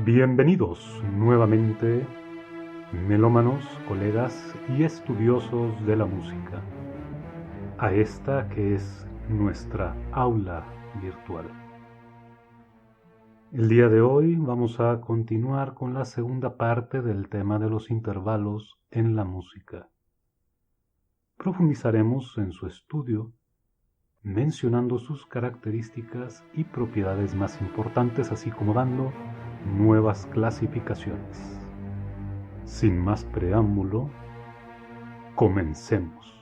Bienvenidos nuevamente, melómanos, colegas y estudiosos de la música, a esta que es nuestra aula virtual. El día de hoy vamos a continuar con la segunda parte del tema de los intervalos en la música. Profundizaremos en su estudio, mencionando sus características y propiedades más importantes, así como dando nuevas clasificaciones. Sin más preámbulo, comencemos.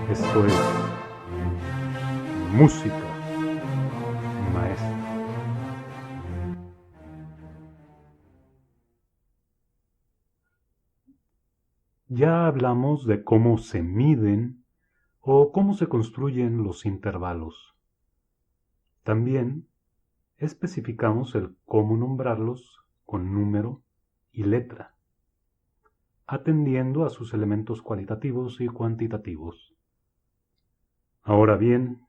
Esto es música maestra. Ya hablamos de cómo se miden o cómo se construyen los intervalos. También especificamos el cómo nombrarlos con número y letra, atendiendo a sus elementos cualitativos y cuantitativos. Ahora bien,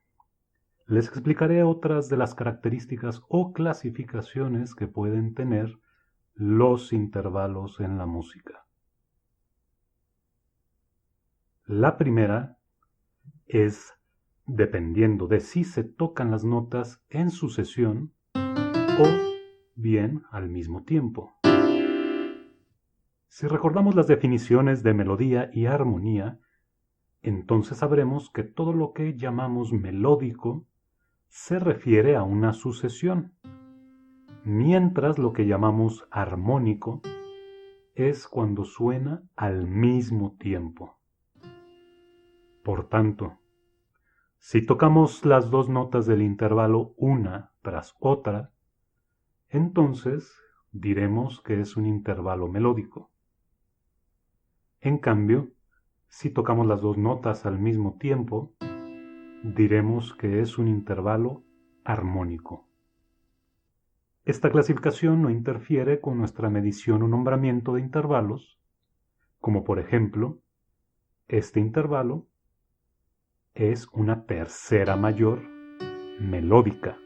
les explicaré otras de las características o clasificaciones que pueden tener los intervalos en la música. La primera es dependiendo de si se tocan las notas en sucesión o bien al mismo tiempo. Si recordamos las definiciones de melodía y armonía, entonces sabremos que todo lo que llamamos melódico se refiere a una sucesión, mientras lo que llamamos armónico es cuando suena al mismo tiempo. Por tanto, si tocamos las dos notas del intervalo una tras otra, entonces diremos que es un intervalo melódico. En cambio, si tocamos las dos notas al mismo tiempo, diremos que es un intervalo armónico. Esta clasificación no interfiere con nuestra medición o nombramiento de intervalos, como por ejemplo, este intervalo es una tercera mayor melódica,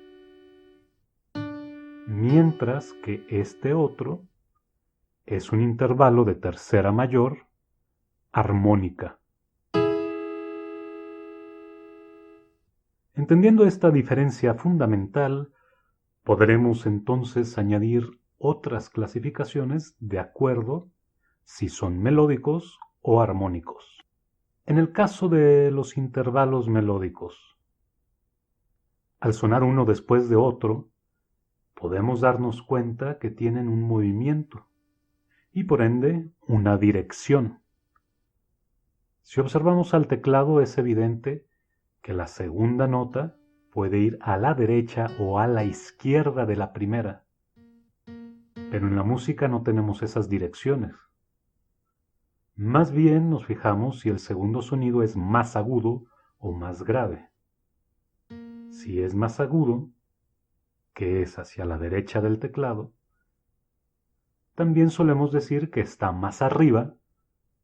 mientras que este otro es un intervalo de tercera mayor armónica. Entendiendo esta diferencia fundamental, podremos entonces añadir otras clasificaciones de acuerdo si son melódicos o armónicos. En el caso de los intervalos melódicos, al sonar uno después de otro, podemos darnos cuenta que tienen un movimiento y por ende una dirección. Si observamos al teclado es evidente que la segunda nota puede ir a la derecha o a la izquierda de la primera, pero en la música no tenemos esas direcciones. Más bien nos fijamos si el segundo sonido es más agudo o más grave. Si es más agudo, que es hacia la derecha del teclado, también solemos decir que está más arriba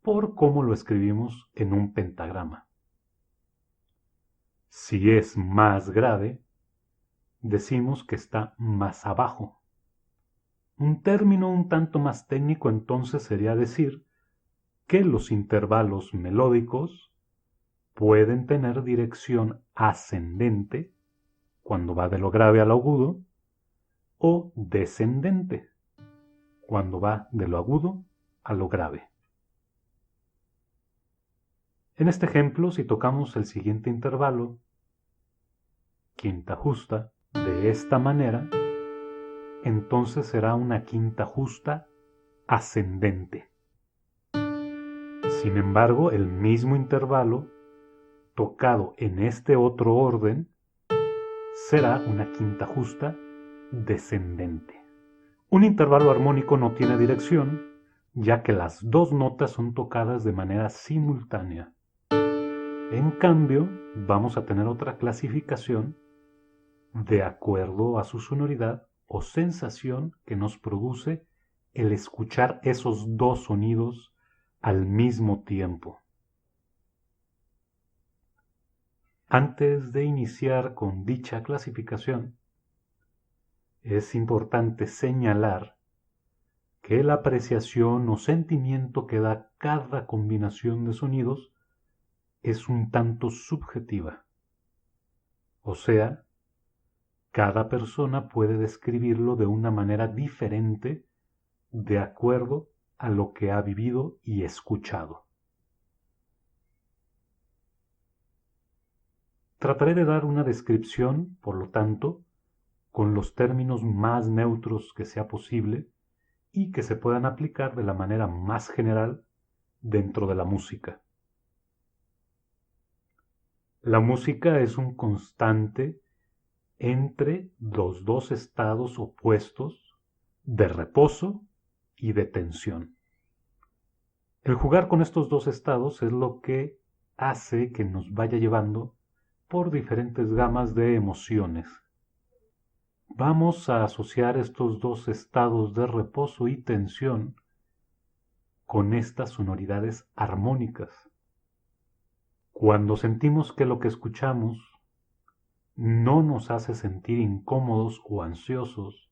por cómo lo escribimos en un pentagrama. Si es más grave, decimos que está más abajo. Un término un tanto más técnico entonces sería decir que los intervalos melódicos pueden tener dirección ascendente cuando va de lo grave a lo agudo o descendente cuando va de lo agudo a lo grave. En este ejemplo, si tocamos el siguiente intervalo, quinta justa, de esta manera, entonces será una quinta justa ascendente. Sin embargo, el mismo intervalo, tocado en este otro orden, será una quinta justa descendente. Un intervalo armónico no tiene dirección, ya que las dos notas son tocadas de manera simultánea. En cambio, vamos a tener otra clasificación de acuerdo a su sonoridad o sensación que nos produce el escuchar esos dos sonidos al mismo tiempo. Antes de iniciar con dicha clasificación, es importante señalar que la apreciación o sentimiento que da cada combinación de sonidos es un tanto subjetiva. O sea, cada persona puede describirlo de una manera diferente de acuerdo a lo que ha vivido y escuchado. Trataré de dar una descripción, por lo tanto, con los términos más neutros que sea posible y que se puedan aplicar de la manera más general dentro de la música. La música es un constante entre los dos estados opuestos de reposo y de tensión. El jugar con estos dos estados es lo que hace que nos vaya llevando por diferentes gamas de emociones. Vamos a asociar estos dos estados de reposo y tensión con estas sonoridades armónicas. Cuando sentimos que lo que escuchamos no nos hace sentir incómodos o ansiosos,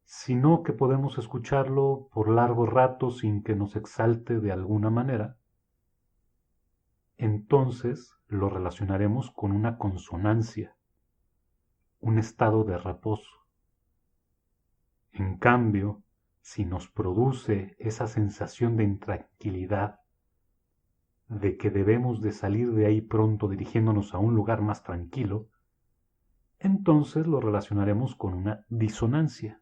sino que podemos escucharlo por largo rato sin que nos exalte de alguna manera, entonces lo relacionaremos con una consonancia, un estado de reposo. En cambio, si nos produce esa sensación de intranquilidad, de que debemos de salir de ahí pronto dirigiéndonos a un lugar más tranquilo, entonces lo relacionaremos con una disonancia.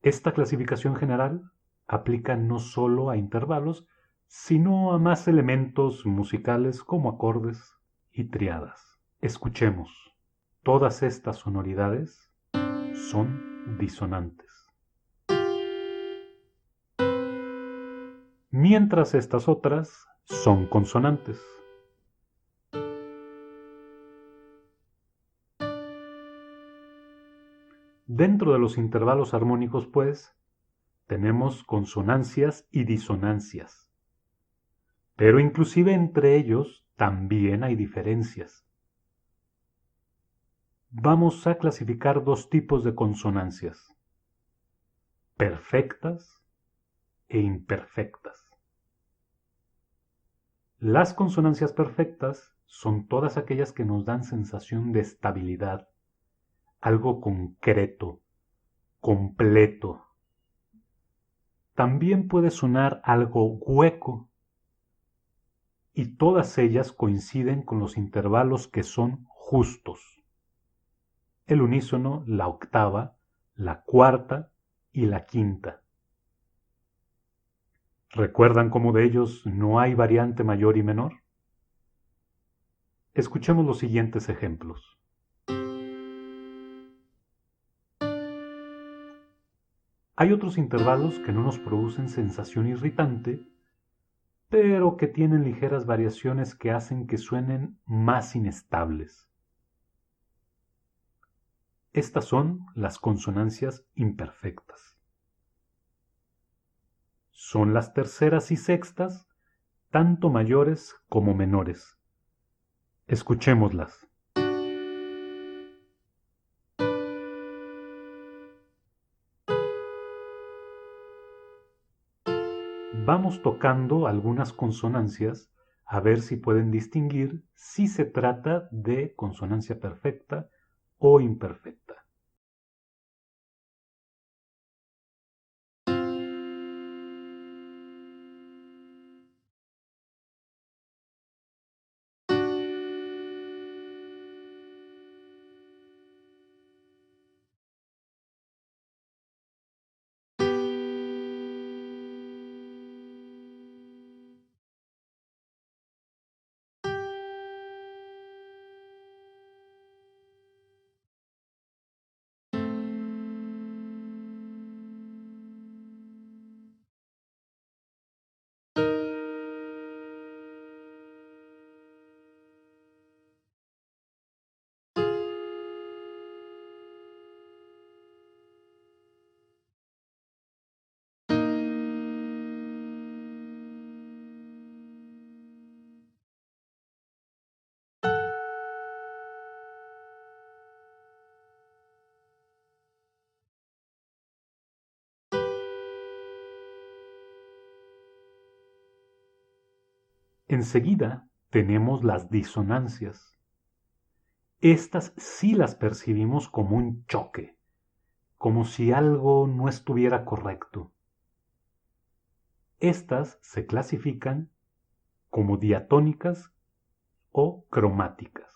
Esta clasificación general aplica no solo a intervalos, sino a más elementos musicales como acordes y triadas. Escuchemos. Todas estas sonoridades son disonantes, mientras estas otras son consonantes. Dentro de los intervalos armónicos, pues, tenemos consonancias y disonancias, pero inclusive entre ellos también hay diferencias. Vamos a clasificar dos tipos de consonancias, perfectas e imperfectas. Las consonancias perfectas son todas aquellas que nos dan sensación de estabilidad, algo concreto, completo. También puede sonar algo hueco, y todas ellas coinciden con los intervalos que son justos. El unísono, la octava, la cuarta y la quinta. ¿Recuerdan cómo de ellos no hay variante mayor y menor? Escuchemos los siguientes ejemplos. Hay otros intervalos que no nos producen sensación irritante, pero que tienen ligeras variaciones que hacen que suenen más inestables. Estas son las consonancias imperfectas. Son las terceras y sextas, tanto mayores como menores. Escuchémoslas. Vamos tocando algunas consonancias a ver si pueden distinguir si se trata de consonancia perfecta o imperfecta. Enseguida tenemos las disonancias. Estas sí las percibimos como un choque, como si algo no estuviera correcto. Estas se clasifican como diatónicas o cromáticas.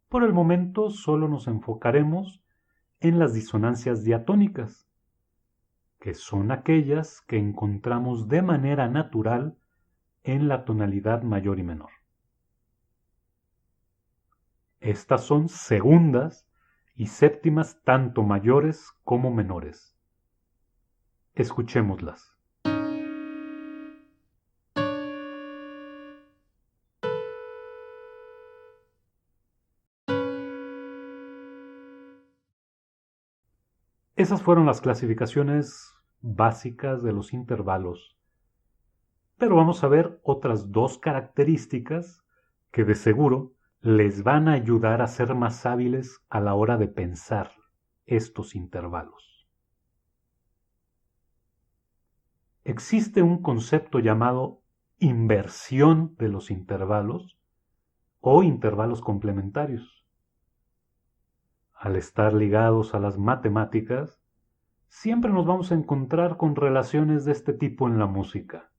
Por el momento solo nos enfocaremos en las disonancias diatónicas, que son aquellas que encontramos de manera natural en la tonalidad mayor y menor. Estas son segundas y séptimas tanto mayores como menores. Escuchémoslas. Esas fueron las clasificaciones básicas de los intervalos. Pero vamos a ver otras dos características que de seguro les van a ayudar a ser más hábiles a la hora de pensar estos intervalos. Existe un concepto llamado inversión de los intervalos o intervalos complementarios. Al estar ligados a las matemáticas, siempre nos vamos a encontrar con relaciones de este tipo en la música.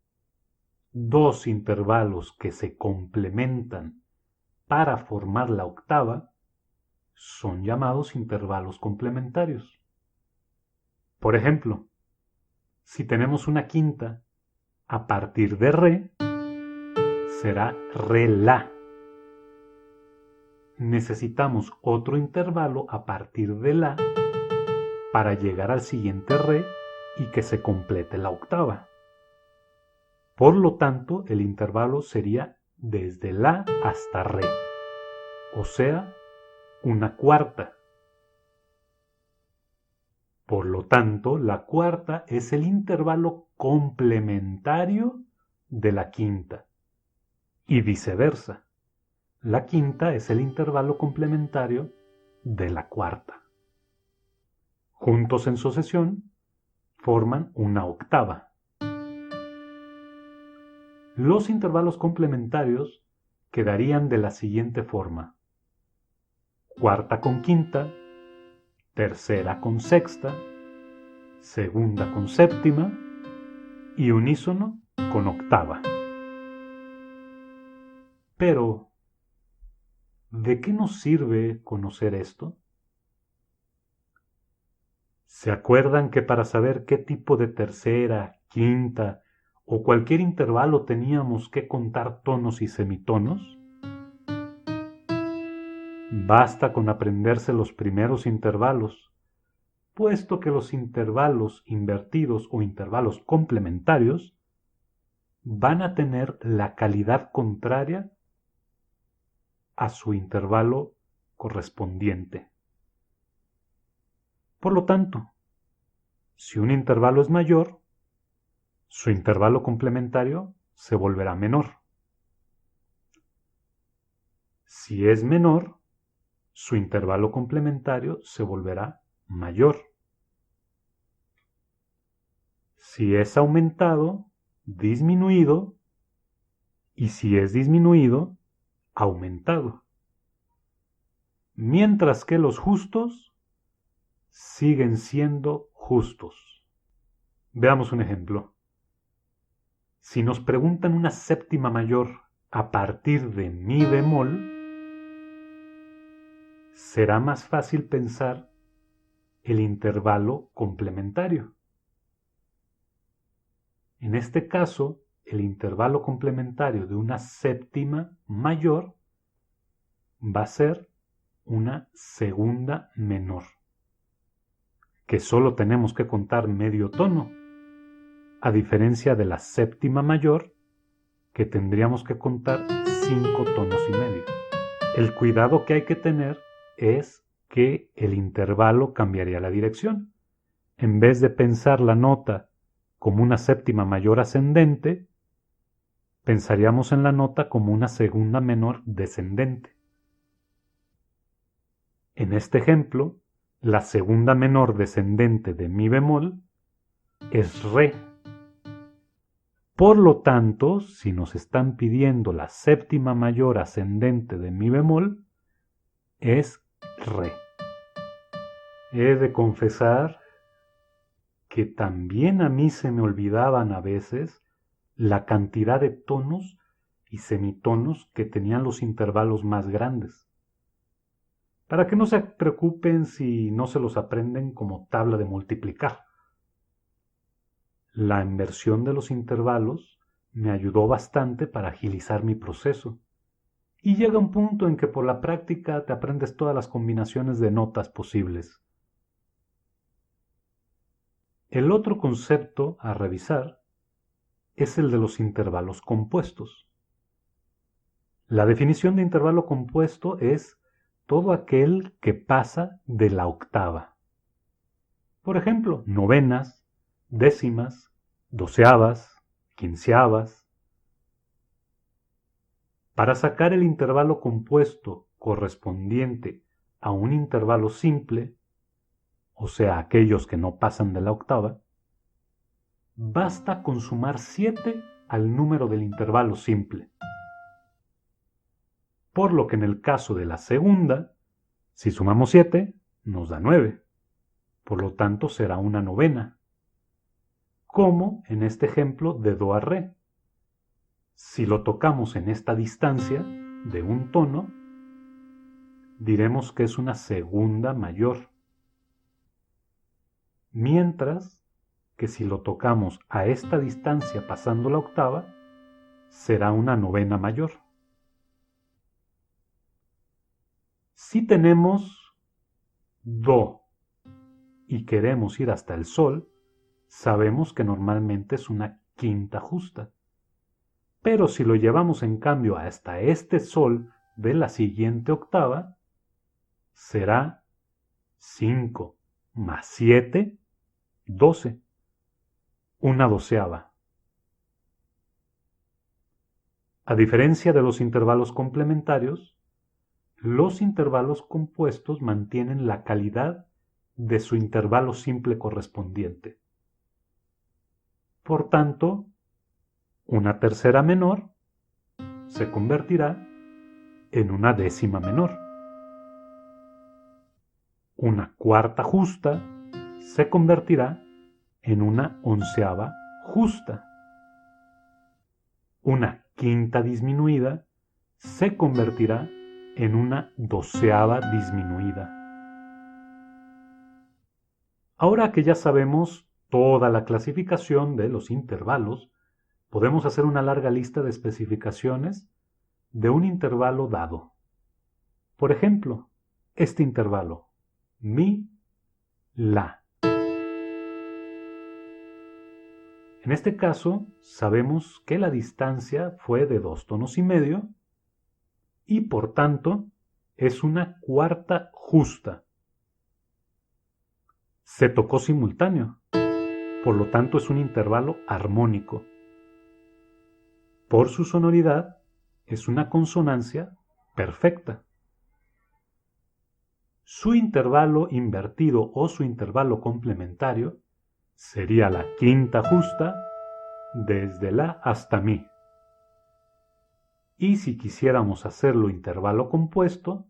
Dos intervalos que se complementan para formar la octava son llamados intervalos complementarios. Por ejemplo, si tenemos una quinta a partir de re, será re-la. Necesitamos otro intervalo a partir de la para llegar al siguiente re y que se complete la octava. Por lo tanto, el intervalo sería desde la hasta re, o sea, una cuarta. Por lo tanto, la cuarta es el intervalo complementario de la quinta y viceversa. La quinta es el intervalo complementario de la cuarta. Juntos en sucesión forman una octava. Los intervalos complementarios quedarían de la siguiente forma: cuarta con quinta, tercera con sexta, segunda con séptima y unísono con octava. Pero, ¿de qué nos sirve conocer esto? ¿Se acuerdan que para saber qué tipo de tercera, quinta o cualquier intervalo teníamos que contar tonos y semitonos? Basta con aprenderse los primeros intervalos, puesto que los intervalos invertidos o intervalos complementarios van a tener la calidad contraria a su intervalo correspondiente. Por lo tanto, si un intervalo es mayor, su intervalo complementario se volverá menor. Si es menor, su intervalo complementario se volverá mayor. Si es aumentado, disminuido, y si es disminuido, aumentado. Mientras que los justos siguen siendo justos. Veamos un ejemplo. Si nos preguntan una séptima mayor a partir de mi bemol, será más fácil pensar el intervalo complementario. En este caso, el intervalo complementario de una séptima mayor va a ser una segunda menor, que solo tenemos que contar medio tono, a diferencia de la séptima mayor, que tendríamos que contar 5 tonos y medio. El cuidado que hay que tener es que el intervalo cambiaría la dirección. En vez de pensar la nota como una séptima mayor ascendente, pensaríamos en la nota como una segunda menor descendente. En este ejemplo, la segunda menor descendente de mi bemol es re. Por lo tanto, si nos están pidiendo la séptima mayor ascendente de mi bemol, es re. He de confesar que también a mí se me olvidaban a veces la cantidad de tonos y semitonos que tenían los intervalos más grandes. Para que no se preocupen si no se los aprenden como tabla de multiplicar. La inversión de los intervalos me ayudó bastante para agilizar mi proceso. Y llega un punto en que por la práctica te aprendes todas las combinaciones de notas posibles. El otro concepto a revisar es el de los intervalos compuestos. La definición de intervalo compuesto es todo aquel que pasa de la octava. Por ejemplo, novenas, décimas, doceavas, quinceavas. Para sacar el intervalo compuesto correspondiente a un intervalo simple, o sea, aquellos que no pasan de la octava, basta con sumar 7 al número del intervalo simple. Por lo que en el caso de la segunda, si sumamos 7, nos da 9. Por lo tanto, será una novena. Como en este ejemplo de do a re. Si lo tocamos en esta distancia de un tono, diremos que es una segunda mayor. Mientras que si lo tocamos a esta distancia pasando la octava, será una novena mayor. Si tenemos do y queremos ir hasta el sol, sabemos que normalmente es una quinta justa. Pero si lo llevamos en cambio hasta este sol de la siguiente octava, será 5 más 7, 12, una doceava. A diferencia de los intervalos complementarios, los intervalos compuestos mantienen la calidad de su intervalo simple correspondiente. Por tanto, una tercera menor se convertirá en una décima menor. Una cuarta justa se convertirá en una onceava justa. Una quinta disminuida se convertirá en una doceava disminuida. Ahora que ya sabemos toda la clasificación de los intervalos, podemos hacer una larga lista de especificaciones de un intervalo dado. Por ejemplo, este intervalo, mi, la. En este caso, sabemos que la distancia fue de 2 tonos y medio y por tanto es una cuarta justa. Se tocó simultáneo, por lo tanto es un intervalo armónico. Por su sonoridad, es una consonancia perfecta. Su intervalo invertido o su intervalo complementario sería la quinta justa desde la hasta mi. Y si quisiéramos hacerlo intervalo compuesto,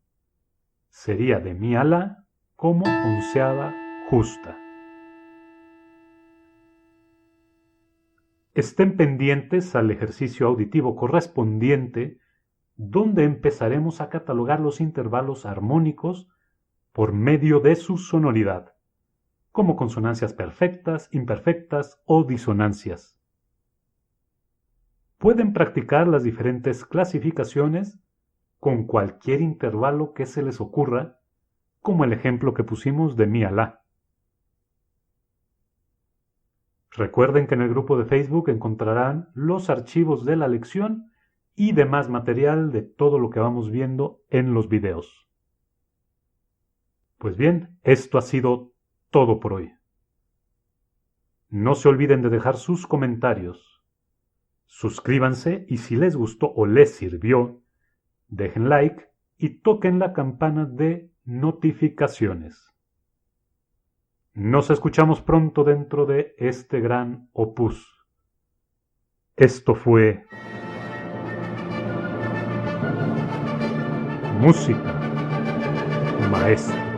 sería de mi a la como onceava justa. Estén pendientes al ejercicio auditivo correspondiente, donde empezaremos a catalogar los intervalos armónicos por medio de su sonoridad, como consonancias perfectas, imperfectas o disonancias. Pueden practicar las diferentes clasificaciones con cualquier intervalo que se les ocurra, como el ejemplo que pusimos de mi a la. Recuerden que en el grupo de Facebook encontrarán los archivos de la lección y demás material de todo lo que vamos viendo en los videos. Pues bien, esto ha sido todo por hoy. No se olviden de dejar sus comentarios. Suscríbanse y si les gustó o les sirvió, dejen like y toquen la campana de notificaciones. Nos escuchamos pronto dentro de este gran opus. Esto fue Música Maestra.